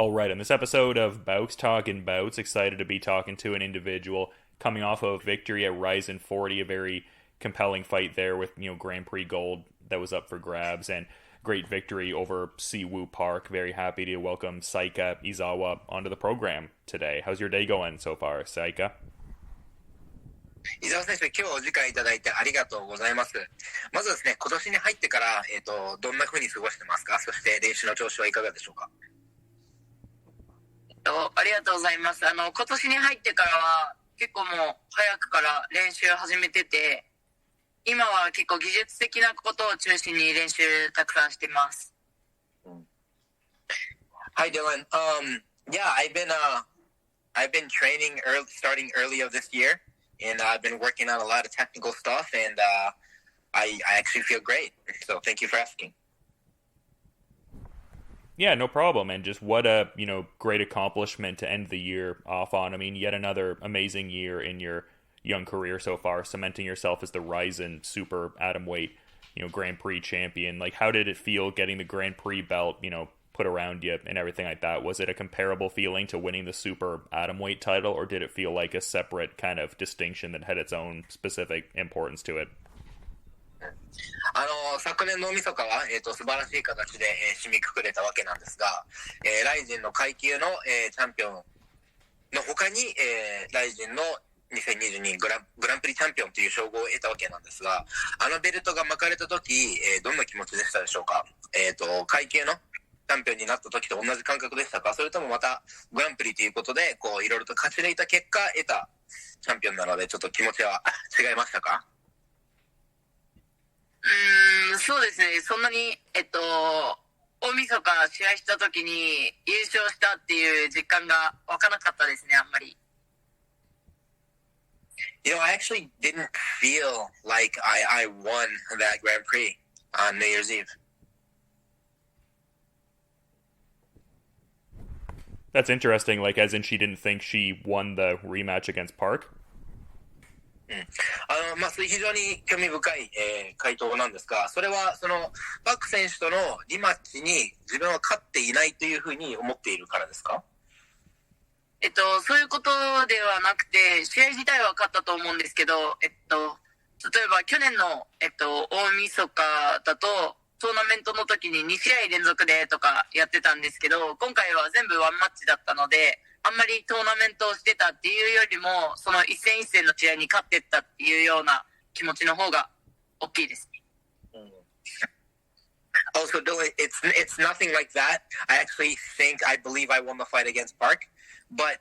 All right, on this episode of Bowks Talking Bouts, excited to be talking to an individual coming off of victory at Rizin 40, a very compelling fight there with Grand Prix gold that was up for grabs and great victory over Siwoo Park. Very happy to welcome Seika Izawa onto the program today. How's your day going so far, Seika? 伊沢選手、今日お時間いただいてありがとうございます。まずですね、今年に入ってから、どんな風に過ごしてますか？そして練習の調子はいかがでしょうか？ありがとうございます。今年に入ってからは結構もう早くから練習始めてて、今は結構技術的なことを中心に練習たくさんしています。Hi Dylan. Yeah, I've been training starting early of this year, and I've been working on a lot of technical stuff, and I actually feel great. So thank you for asking. Yeah, no problem. And just what a, great accomplishment to end the year off on. I mean, yet another amazing year in your young career so far, cementing yourself as the Rizin super atomweight, Grand Prix champion. Like, how did it feel getting the Grand Prix belt, put around you and everything like that? Was it a comparable feeling to winning the super atomweight title, or did it feel like a separate kind of distinction that had its own specific importance to it? 昨年の大晦日は、素晴らしい形で、締めくくれたわけなんですが、ライジンの階級の、チャンピオンの他に、ライジンの2022グランプリチャンピオンという称号を得たわけなんですが、あのベルトが巻かれた時、どんな気持ちでしたでしょうか？階級のチャンピオンになった時と同じ感覚でしたか？それともまたグランプリということでいろいろと勝ち抜いた結果得たチャンピオンなので、ちょっと気持ちは違いましたか？そうですね。そんなに大晦日試合した時に優勝したっていう実感が湧かなかったですね、あんまり。I actually didn't feel like I won that Grand Prix on New Year's Eve. That's interesting, like as in she didn't think she won the rematch against Park? それ非常に興味深い、回答なんですが、それはそのパク選手とのリマッチに自分は勝っていないというふうに思っているからですか？そういうことではなくて、試合自体は勝ったと思うんですけど、例えば去年の、大晦日だと、トーナメントの時に2試合連続でとかやってたんですけど、今回は全部ワンマッチだったので、あんまりトーナメントをしてたっていうよりも、その一戦一戦の試合に勝ってったっていうような気持ちの方が大きいですね。Also, Dylan, it's nothing like that. I believe I won the fight against Park, but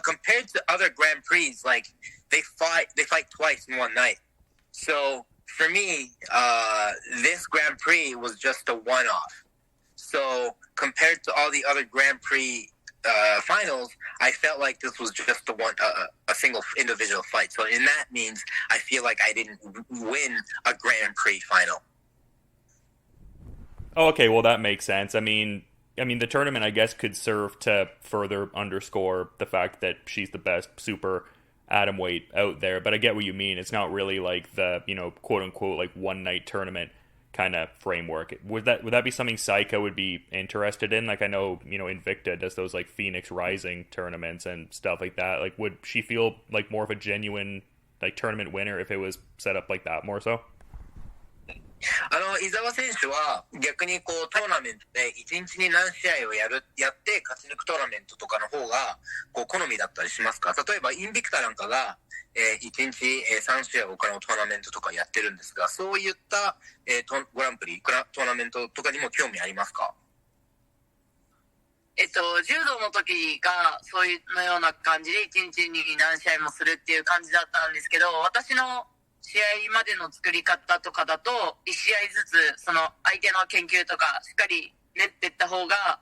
compared to other Grand Prix, like they fight twice in one night. So for me, this Grand Prix was just a one-off. So compared to all the other Grand Prix finals, I felt like this was just a single individual fight. So in that means, I feel like I didn't win a Grand Prix final. Oh, okay, well that makes sense. I mean, the tournament, I guess, could serve to further underscore the fact that she's the best super atomweight out there. But I get what you mean. It's not really like the quote unquote like one night tournament kind of framework. Would that be something Seika would be interested in? Like I know Invicta does those like Phoenix Rising tournaments and stuff like that. Like would she feel like more of a genuine like tournament winner if it was set up like that more so? 伊沢選手は逆にトーナメントで1日に何試合をやって勝ち抜くトーナメントとかの方が好みだったりしますか？例えばインビクタなんかが1日3試合を行うトーナメントとかやってるんですが、そういったグランプリトーナメントとかにも興味ありますか？柔道の時がそういうような感じで1日に何試合もするっていう感じだったんですけど、私の試合までの作り方とかだと1試合ずつその相手の研究とかしっかり練っていった方が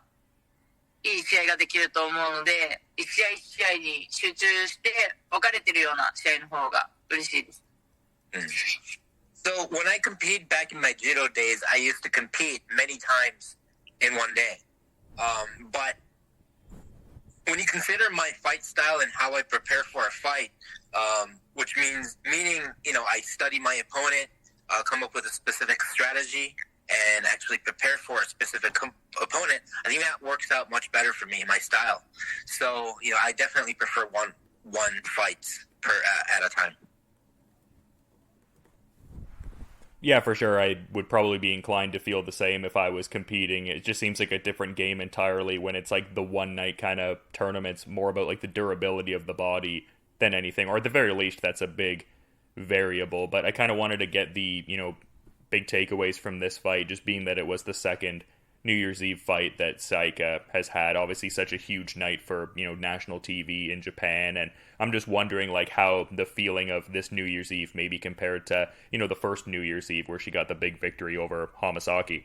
いい試合ができると思うので、1試合1試合に集中して分かれてるような試合の方が嬉しいです。So when I competed back in my judo days, I used to compete many times in one day. But when you consider my fight style and how I prepare for a fight, meaning I study my opponent, come up with a specific strategy, and actually prepare for a specific opponent, I think that works out much better for me, my style. So, I definitely prefer one fight at a time. Yeah, for sure. I would probably be inclined to feel the same if I was competing. It just seems like a different game entirely when it's like the one night kind of tournaments, more about like the durability of the body than anything, or at the very least, that's a big variable. But I kind of wanted to get the, big takeaways from this fight, just being that it was the second New Year's Eve fight that Seika has had. Obviously, such a huge night for national TV in Japan, and I'm just wondering like how the feeling of this New Year's Eve maybe compared to the first New Year's Eve where she got the big victory over Hamasaki.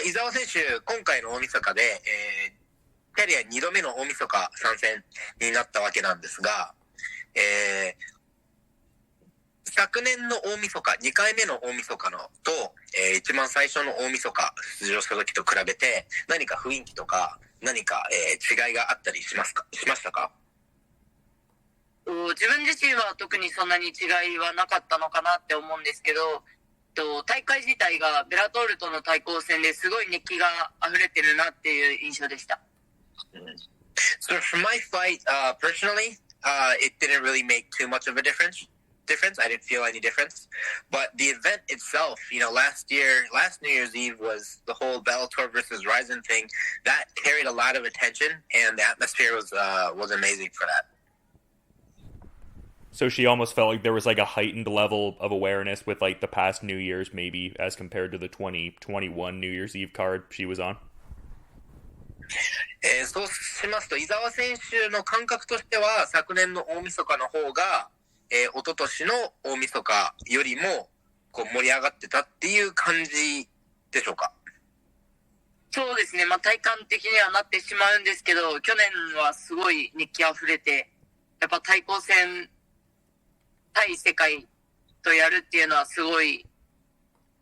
伊沢選手、今回の大晦日で、キャリア2度目の大晦日参戦になったわけなんですが、昨年の大晦日、2回目の大晦日のと、一番最初の大晦日出場した時と比べて、何か雰囲気とか、何か、違いがあったりしましたか？自分自身は特にそんなに違いはなかったのかなって思うんですけど、大会自体がベラトールとの対抗戦ですごい熱気が溢れてるなっていう印象でした。So for my fight, personally, it didn't really make too much of a difference. I didn't feel any difference. But the event itself, last New Year's Eve was the whole Bellator versus Rizin thing. That carried a lot of attention, and the atmosphere was amazing for that. So she almost felt like there was like a heightened level of awareness with like the past New Year's maybe as compared to the 2021 New Year's Eve card she was on. そうしますと、伊沢選手の感覚としては昨年の大晦日の方が一昨年の大晦日よりもこう盛り上がってたっていう感じでしょうか？そうですね、体感的にはなってしまうんですけど、去年はすごい熱気あふれて、やっぱ対抗戦対世界とやるっていうのはすごい、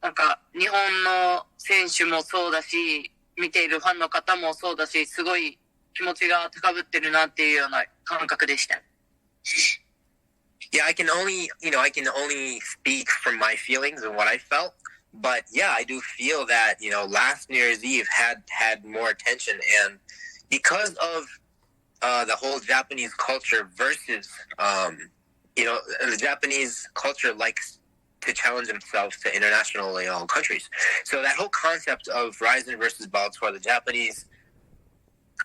なんか日本の選手もそうだし、見ているファンの方もそうだし、すごい気持ちが高ぶってるなっていうような感覚でした。Yeah, I can only speak from my feelings and what I felt. But yeah, I do feel that, last New Year's Eve had more attention. And because of the whole Japanese culture versus, the Japanese culture likes to challenge themselves to international countries. So that whole concept of Rizin versus Bowks, where the Japanese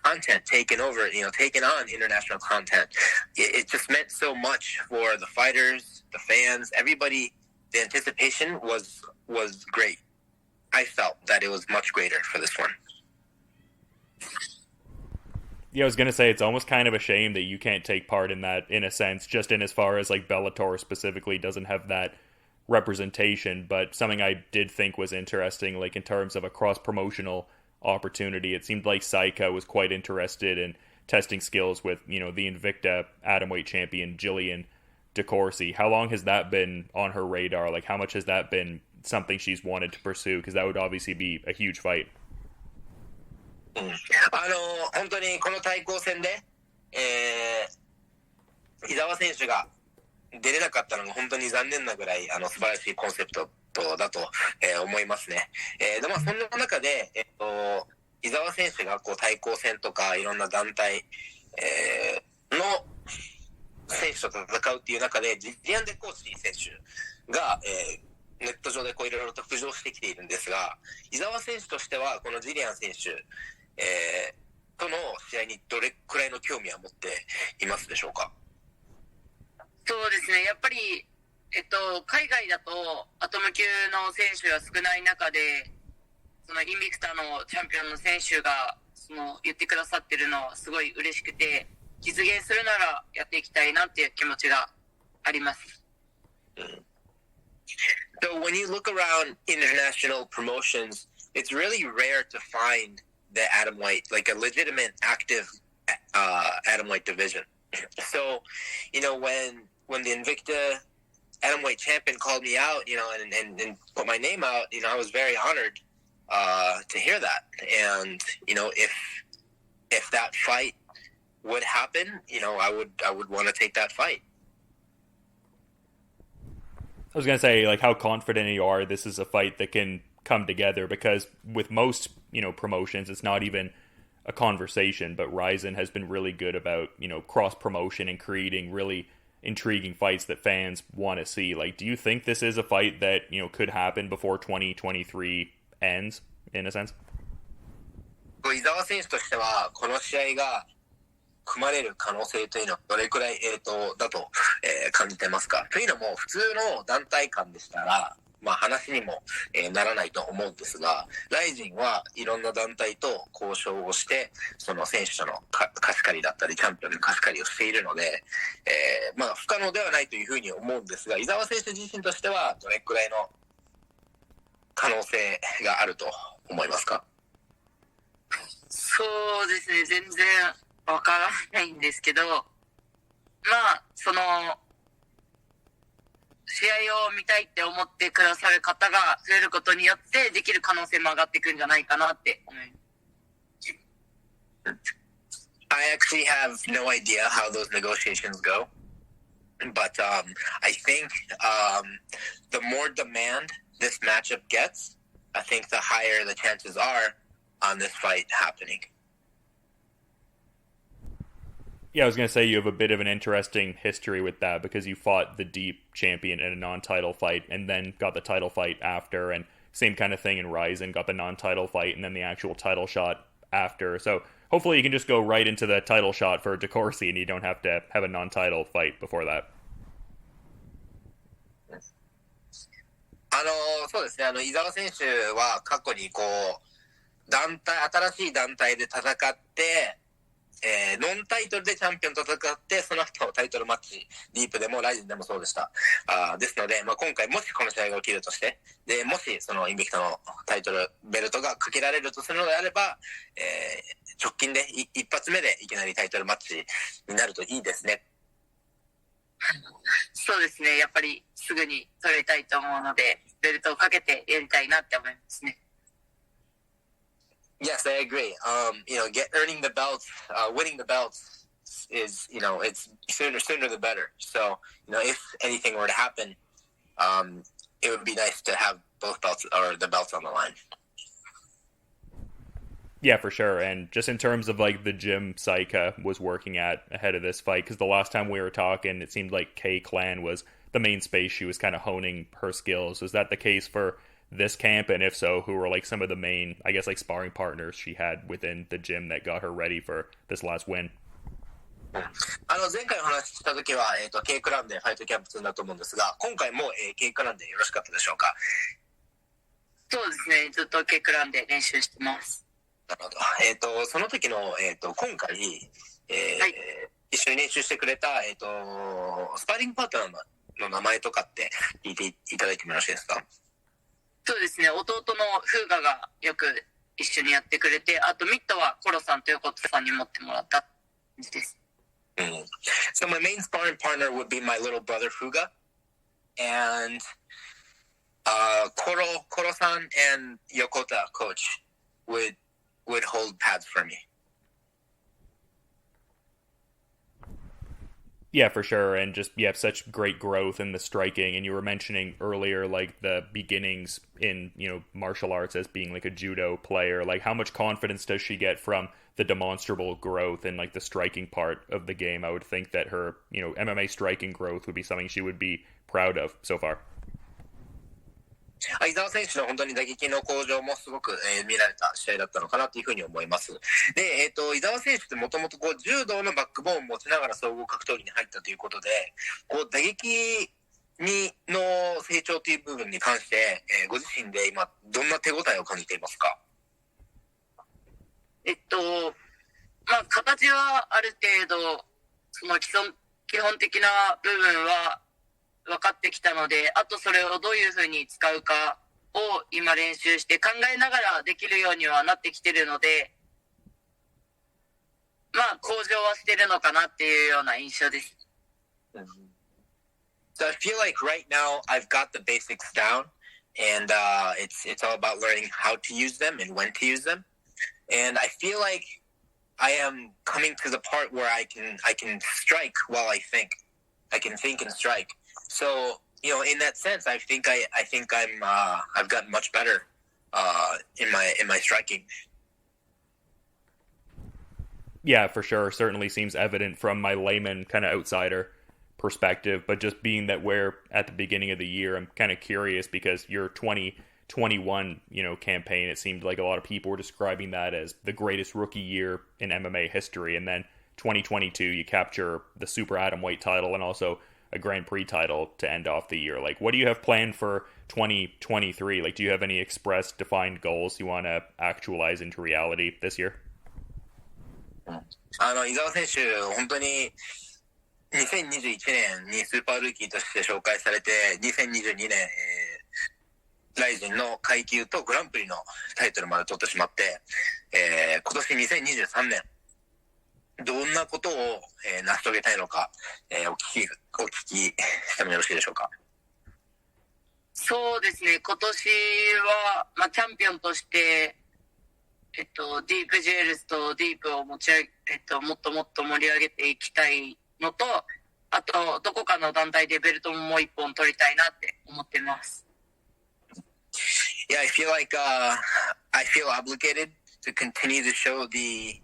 content taking on international content. It just meant so much for the fighters, the fans, everybody. The anticipation was great. I felt that it was much greater for this one. Yeah, I was going to say, it's almost kind of a shame that you can't take part in that, in a sense, just in as far as like Bellator specifically doesn't have that representation. But something I did think was interesting, like in terms of a cross-promotional opportunity, it seemed like Seika was quite interested in testing skills with the Invicta atomweight champion Jillian DeCourcy. How long has that been on her radar? Like, how much has that been something she's wanted to pursue? Because that would obviously be a huge fight. 本当にこの対抗戦で、伊沢選手が出れなかったのが本当に残念なぐらい素晴らしいコンセプトだと、思いますね。でそんな中で、伊沢選手がこう対抗戦とかいろんな団体、の選手と戦うっていう中でジリアン・デコーシー選手が、ネット上でこういろいろと浮上してきているんですが、伊沢選手としてはこのジリアン選手、との試合にどれくらいの興味は持っていますでしょうか？そうですね、やっぱり海外だとアトム級の選手が少ない中で、そのインビクタのチャンピオンの選手が言ってくださってるのはすごい嬉しくて、実現するならやっていきたいなっていう気持ちがあります。So when you look around international promotions, it's really rare to find the atomweight, like a legitimate active atomweight division. So, when the Invicta atomweight champion called me out, and put my name out, I was very honored to hear that. And if that fight would happen, I would want to take that fight. I was gonna say, like, how confident you are this is a fight that can come together, because with most, promotions, it's not even a conversation, but Rizin has been really good about, cross promotion and creating really intriguing fights that fans want to see. Like, do you think this is a fight that, could happen before 2023 ends, in a sense? 伊沢選手としては、この試合が組まれる可能性というのはどれくらい、だと、感じてますか？というのも、普通の団体間でしたら、話にも、ならないと思うんですが、ライジンはいろんな団体と交渉をして、その選手との貸し借りだったり、チャンピオンの貸し借りをしているので、不可能ではないというふうに思うんですが、伊沢選手自身としては、どれくらいの可能性があると思いますか？そうですね、全然わからないんですけど、その、試合を見たいって思ってくださる方が増えることによってできる可能性も上がってくるんじゃないかなって思います。I actually have no idea how those negotiations go, but I think the more demand this matchup gets, I think the higher the chances are on this fight happening. Yeah, I was going to say you have a bit of an interesting history with that, because you fought the Deep champion in a non-title fight and then got the title fight after, and same kind of thing in Rizin, got the non-title fight and then the actual title shot after. So hopefully you can just go right into the title shot for DeCourcy and you don't have to have a non-title fight before that. そうですね、伊沢選手は過去に新しい団体で戦って、ノンタイトルでチャンピオンと戦って、その後タイトルマッチ、ディープでもライジンでもそうでした。ですので、今回もしこの試合が起きるとして、で、もしそのインビクタのタイトル、ベルトがかけられるとするのであれば、直近で一発目でいきなりタイトルマッチになるといいですね。そうですね、やっぱりすぐに取りたいと思うので、ベルトをかけてやりたいなって思いますね。Yes, I agree. Earning the belts, winning the belts is, it's sooner the better. So, if anything were to happen, it would be nice to have both belts or the belts on the line. Yeah, for sure. And just in terms of like the gym Seika was working at ahead of this fight, because the last time we were talking, it seemed like K-Clan was the main space she was kind of honing her skills. Was that the case for this camp? And if so, who were like some of the main, I guess, like sparring partners she had within the gym that got her ready for this last win? 前回お話しした時は、K クランでファイトキャンプ積んだと思うんですが、今回も、K クランでよろしかったでしょうか？そうですね、ずっと K クランで練習してます。なるほど。その時の、今回、はい、一緒に練習してくれた、スパーリングパートナーの名前とかって聞いていただいてもよろしいですか？そうですね、弟のフーガがよく一緒にやってくれて、あとミットはコロさんと横田さんに持ってもらった感じです。So my main sparring partner would be my little brother Fuga, and Koro-san and Yokota coach would hold pads for me. Yeah, for sure. And just, you have such great growth in the striking. And you were mentioning earlier, like, the beginnings in, martial arts as being, like, a judo player. Like, how much confidence does she get from the demonstrable growth in, like, the striking part of the game? I would think that her, MMA striking growth would be something she would be proud of so far. 伊沢選手の本当に打撃の向上もすごく、見られた試合だったのかなというふうに思います。で、伊沢選手ってもともと柔道のバックボーンを持ちながら総合格闘技に入ったということで、打撃の成長という部分に関して、ご自身で今どんな手応えを感じていますか？形はある程度その基本的な部分は分かってきたので、あとそれをどういうふうに使うかを今練習して考えながらできるようにはなってきてるので、向上はしてるのかなっていうような印象です。So I feel like right now I've got the basics down, and it's all about learning how to use them and when to use them. And I feel like I am coming to the part where I can strike while I think. I can think and strike. So, in that sense, I think I'm I've gotten much better in my striking. Yeah, for sure. Certainly seems evident from my layman kind of outsider perspective. But just being that we're at the beginning of the year, I'm kind of curious because your 2021, campaign, it seemed like a lot of people were describing that as the greatest rookie year in MMA history. And then 2022, you capture the super atomweight title and also a Grand Prix title to end off the year. Like, what do you have planned for 2023? Like, do you have any express defined goals you want to actualize into reality this year? 伊沢選手、本当に2021年にスーパールーキーとして紹介されて、2022年、ライジンの階級とグランプリのタイトルまで取ってしまって、今年2023年、どんなことを、成し遂げたいのか、お聞きしてもよろしいでしょうか。そうですね、今年は、チャンピオンとして、ディープジュエルズとディープを持ち上げ、もっともっと盛り上げていきたいのと、あとどこかの団体でベルトももう一本取りたいなって思ってます。Yeah, I feel like I feel obligated to continue to show the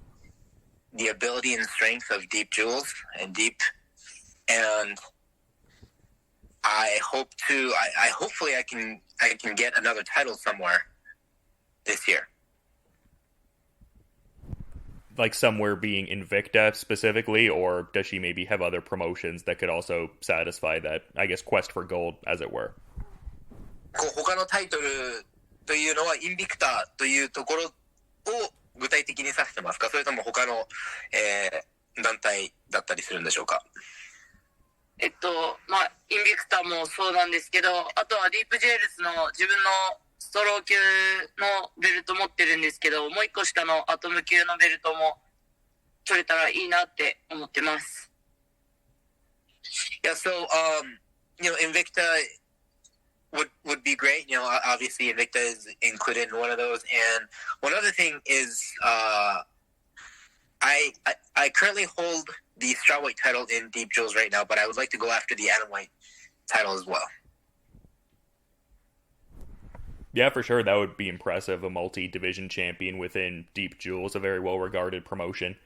ability and strength of Deep Jewels and Deep, and I hopefully I can get another title somewhere this year. Like somewhere being Invicta specifically, or does she maybe have other promotions that could also satisfy that, I guess, quest for gold, as it were? 他のタイトルというのはインビクタというところを具体的に指してますか、それとも他の、団体だったりするんでしょうか。インビクタもそうなんですけど、あとはディープジュエルズの自分のストロー級のベルト持ってるんですけど、もう一個下のアトム級のベルトも取れたらいいなって思ってます。Yeah, so Invicta would be great. Obviously Invicta is included in one of those. And one other thing is, I currently hold the strawweight title in Deep Jewels right now, but I would like to go after the atomweight title as well. Yeah, for sure. That would be impressive. A multi-division champion within Deep Jewels, a very well-regarded promotion,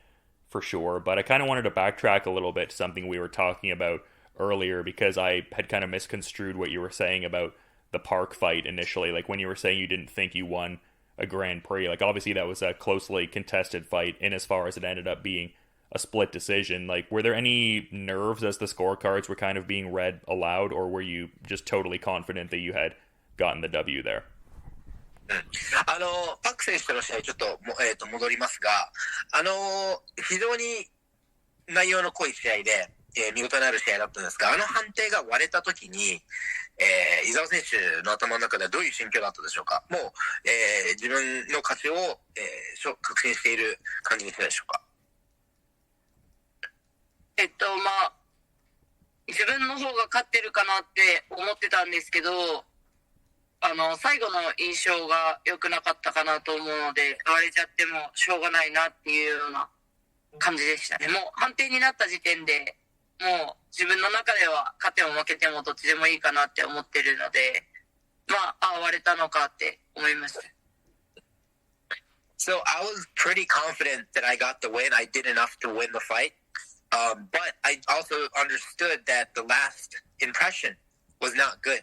for sure. But I kind of wanted to backtrack a little bit to something we were talking about earlier, because I had kind of misconstrued what you were saying about the Park fight initially. Like, when you were saying you didn't think you won a Grand Prix, like, obviously that was a closely contested fight, in as far as it ended up being a split decision. Like, were there any nerves as the scorecards were kind of being read aloud, or were you just totally confident that you had gotten the W there? パク選手との試合ちょっと、戻りますが、非常に内容の濃い試合で、見事なる試合だったんですが、判定が割れた時に、伊沢選手の頭の中ではどういう心境だったでしょうか。もう、自分の勝ちを、確信している感じにしたでしょうか。自分の方が勝ってるかなって思ってたんですけど、最後の印象が良くなかったかなと思うので、割れちゃってもしょうがないなっていうような感じでしたね。もう判定になった時点で、もう自分の中では勝っても負けてもどっちでもいいかなって思ってるので、割れたのかって思いました。So I was pretty confident that I got the win. I did enough to win the fight. But I also understood that the last impression was not good.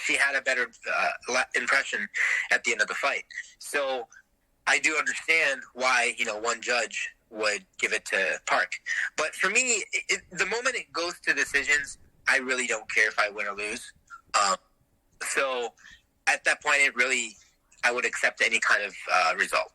She had a better impression at the end of the fight. So I do understand why, one judge would give it to Park. But for me, the moment it goes to decisions, I really don't care if I win or lose. So at that point, I would accept any kind of result.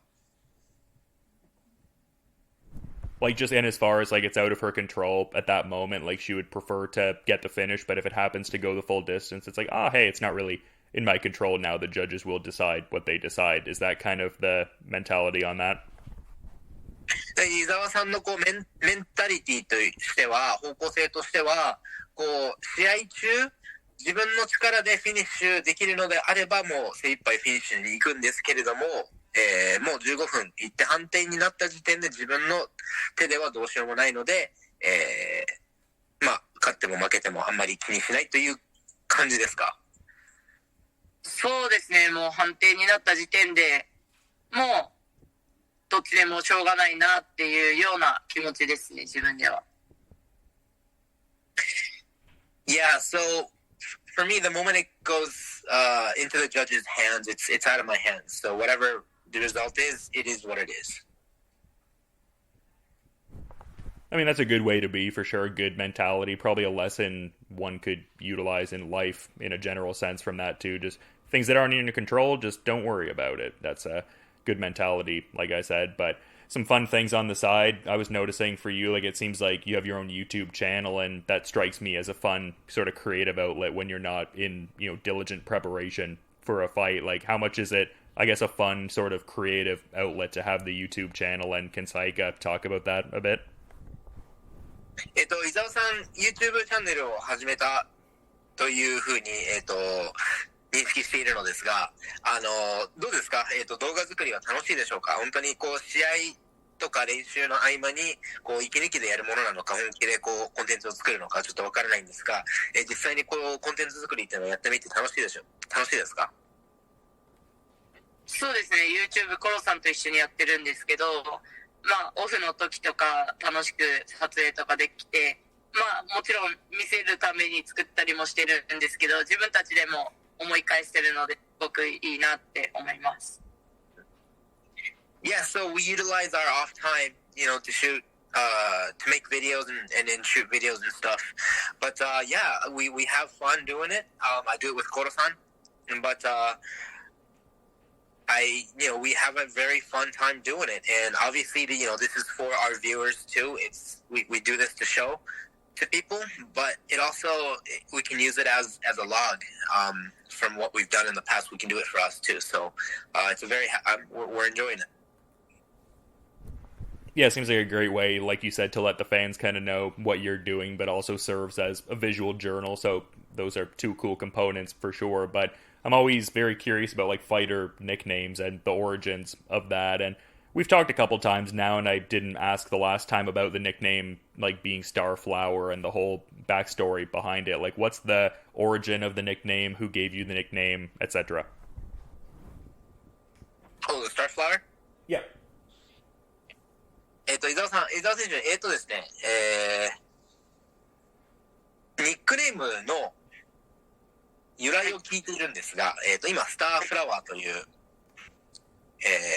Like, just in as far as, like, it's out of her control at that moment, like, she would prefer to get the finish, but if it happens to go the full distance, it's like, hey, it's not really in my control now, the judges will decide what they decide. Is that kind of the mentality on that? 伊沢さんのメンタリティとしては、方向性としては、試合中、自分の力でフィニッシュできるのであれば、もう精一杯フィニッシュに行くんですけれども、もう15分行って判定になった時点で自分の手ではどうしようもないので、勝っても負けてもあんまり気にしないという感じですか？そうですね、もう判定になった時点でもうどっちでもしょうがないなっていうような気持ちですね、自分では。Yeah, so for me, the moment it goes into the judge's hands, it's out of my hands. So whatever the result is, it is what it is. I mean, that's a good way to be, for sure. Good mentality. Probably a lesson one could utilize in life in a general sense from that, too. Just things that aren't in your control, just don't worry about it. That's a good mentality, like I said. But some fun things on the side I was noticing for you. Like, it seems like you have your own YouTube channel, and that strikes me as a fun sort of creative outlet when you're not in, diligent preparation for a fight. Like, how much is it, I guess, a fun sort of creative outlet to have the YouTube channel? And can Seika talk about that a bit? 伊沢さん、YouTube チャンネルを始めたというふうに、認識しているのですが、どうですか？動画作りは楽しいでしょうか？本当に試合とか練習の合間に、息抜きでやるものなのか、本気でコンテンツを作るのか、ちょっとわからないんですが、実際にコンテンツ作りっていうのをやってみて楽しいですか？そうですね、YouTube コロさんと一緒にやってるんですけど、オフの時とか楽しく撮影とかできて、もちろん見せるために作ったりもしてるんですけど、自分たちでも思い返してるので、すごくいいなって思います。Yeah, so we utilize our off time, to shoot, to make videos and then shoot videos and stuff. But yeah, we have fun doing it. I do it with Koro-san, but we have a very fun time doing it, and obviously, this is for our viewers too. We do this to show to people, but it also, we can use it as a log from what we've done in the past. We can do it for us too. So it's we're enjoying it. Yeah, it seems like a great way, like you said, to let the fans kind of know what you're doing, but also serves as a visual journal. So those are two cool components for sure. But I'm always very curious about like fighter nicknames and the origins of that. And we've talked a couple times now, and I didn't ask the last time about the nickname like being Starflower and the whole backstory behind it. Like, what's the origin of the nickname? Who gave you the nickname, etc.? Oh, the Starflower? Yeah. 伊沢選手、ですね、ニックネームの由来を聞いているんですが、今、スターフラワーという、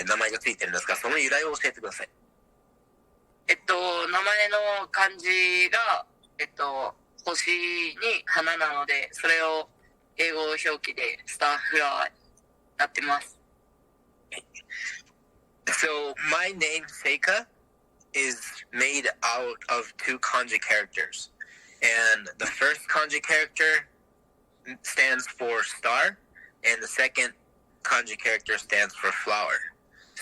名前がついてるんですが、その由来を教えてください。名前の漢字が、星に花なので、それを英語表記でスターフラワーになってます。So, my name, Seika, is made out of two kanji characters. And the first kanji character stands for star, and the second kanji character stands for flower.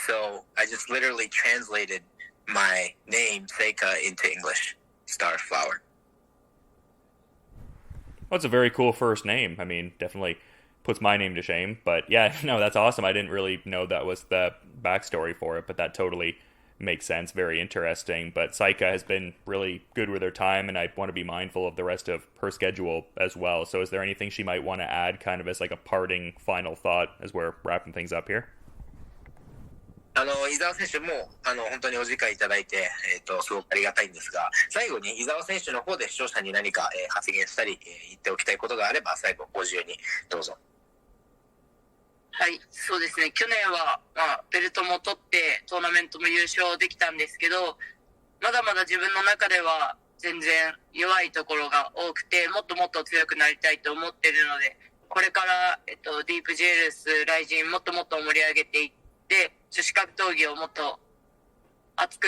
So I just literally translated my name, Seika, into English, star flower. Well, it's a very cool first name. I mean, definitely puts my name to shame. But yeah, no, that's awesome. I didn't really know that was the backstory for it, but that totally makes sense. Very interesting. But Seika has been really good with her time, and I want to be mindful of the rest of her schedule as well. So is there anything she might want to add kind of as like a parting final thought as we're wrapping things up here? 伊沢選手も本当にお時間いただいて、すごくありがたいんですが、最後に伊沢選手の方で視聴者に何か、発言したり、言っておきたいことがあれば、最後ご自由にどうぞ。はい、そうですね。去年は、ベルトも取ってトーナメントも優勝できたんですけど、まだまだ自分の中では全然弱いところが多くて、もっともっと強くなりたいと思ってるので、これから、ディープジェルス、ライジンもっともっと盛り上げていって、女子格闘技をもっと熱く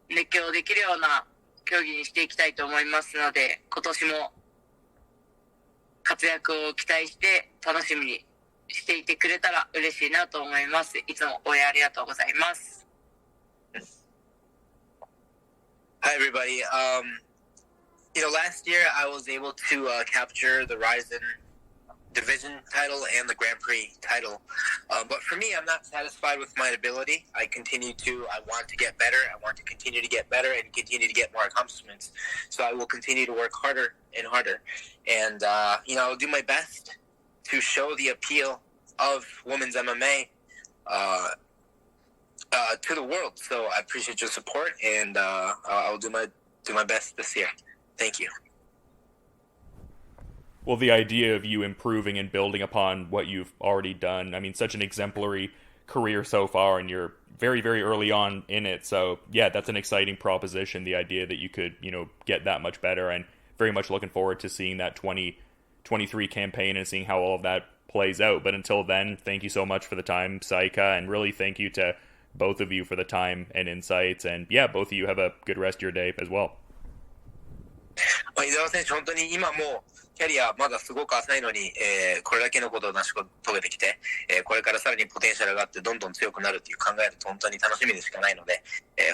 熱狂できるような競技にしていきたいと思いますので、今年も活躍を期待して楽しみにしていてくれたら嬉しいなと思います。いつも応援ありがとうございます。Hi everybody. Last year I was able to capture the Rizin division title and the Grand Prix title. But for me, I'm not satisfied with my ability. I want to get better. I want to continue to get better and continue to get more accomplishments. So I will continue to work harder and harder. And, I'll do my best to show the appeal of women's MMA to the world. So I appreciate your support, and I'll do my best this year. Thank you. Well, the idea of you improving and building upon what you've already done, I mean, such an exemplary career so far, and you're very, very early on in it. So, yeah, that's an exciting proposition, the idea that you could, get that much better, and very much looking forward to seeing that 2023 campaign and seeing how all of that plays out. But until then, thank you so much for the time, Seika, and really thank you to both of you for the time and insights. And, yeah, both of you have a good rest of your day as well. 伊沢選手、本当に今もうキャリアまだすごく浅いのに、これだけのことを成し遂げてきて、これからさらにポテンシャルがあってどんどん強くなるっていう考えると本当に楽しみでしかないので、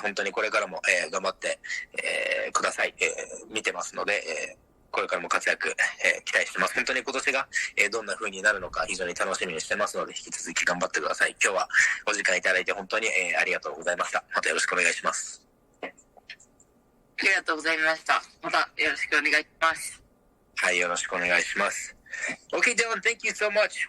本当にこれからも、頑張って、ください、見てますので、これからも活躍、期待してます。本当に今年が、どんな風になるのか非常に楽しみにしてますので、引き続き頑張ってください。今日はお時間いただいて本当に、ありがとうございました。またよろしくお願いします。ありがとうございました。またよろしくお願いします。はい、よろしくお願いします。Okay, Dylan, thank you so much.